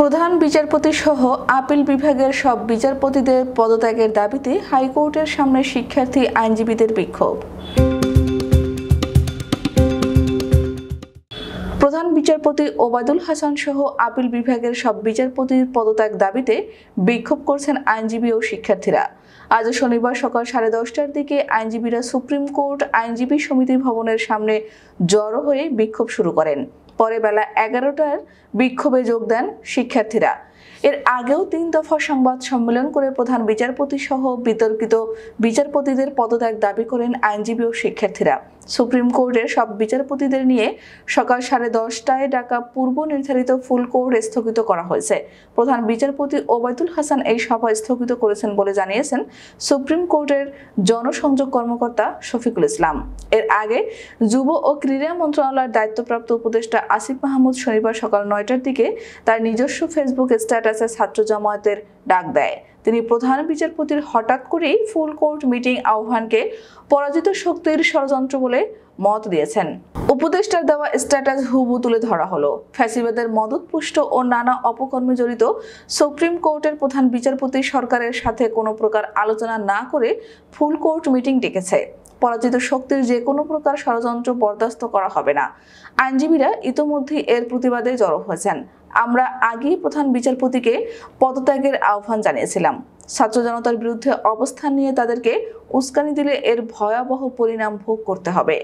প্রধান বিচারপতি সহ আপিল বিভাগের সব বিচারপতিদের পদত্যাগের দাবিতে হাইকোর্টের সামনে শিক্ষার্থী আইনজীবীদের বিক্ষোভ। প্রধান বিচারপতি ওবায়দুল হাসান সহ আপিল বিভাগের সব বিচারপতির পদত্যাগ দাবিতে বিক্ষোভ করছেন আইনজীবী ও শিক্ষার্থীরা। আজ শনিবার সকাল 10:30টার দিকে আইনজীবীরা সুপ্রিম কোর্ট আইনজীবী সমিতি ভবনের সামনে জড়ো হয়ে বিক্ষোভ শুরু করেন। পরে বেলা 11টার বিক্ষোভে যোগ দেন শিক্ষার্থীরা। এর আগেও 3 দফা সংবাদ সম্মেলন করে প্রধান বিচারপতি সহ বিতর্কিত বিচারপতিদের পদত্যাগ দাবি করেন আইনজীবী ও শিক্ষার্থীরা। সুপ্রিম কোর্টের সব বিচারপতিদের নিয়ে সকাল 10:30টায় ডাকা পূর্ব নির্ধারিত ফুল কোর্ট স্থগিত করা হয়েছে। প্রধান বিচারপতি ওবায়দুল হাসান এই সভা স্থগিত করেছেন বলে জানিয়েছেন সুপ্রিম কোর্টের জনসংযোগ কর্মকর্তা শফিকুল ইসলাম। এর আগে যুব ও ক্রীড়া মন্ত্রণালয়ের দায়িত্বপ্রাপ্ত উপদেষ্টা আসিফ মাহমুদ শনিবার সকাল 9টার দিকে তার নিজস্ব ফেসবুক স্ট্যাটাসে ছাত্র জামায়াতের ডাক দেয়। তিনি প্রধান বিচারপতির হঠাৎ করেই ফুল কোর্ট মিটিং আহ্বানকে পরাজিত শক্তির ষড়যন্ত্র বলে মত দিয়েছেন। উপদেষ্টার দেওয়া স্ট্যাটাস হুবহু তুলে ধরা হলো। ফ্যাসিবাদের মদতপুষ্ট ও নানা অপকর্মে জড়িত সুপ্রিম কোর্টের প্রধান বিচারপতি সরকারের সাথে কোনো প্রকার আলোচনা না করে ফুল কোর্ট মিটিং ডেকেছে। পরাজিত শক্তির যে কোনো প্রকার ষড়যন্ত্র বরদাস্ত করা হবে না। আইনজীবীরা ইতোমধ্যেই এর প্রতিবাদে জড়ো হয়েছেন। আমরা আগেই প্রধান বিচারপতিকে পদত্যাগের আহ্বান জানিয়েছিলাম। ছাত্র জনতার বিরুদ্ধে অবস্থান নিয়ে তাদেরকে উস্কানি দিলে এর ভয়াবহ পরিণাম ভোগ করতে হবে।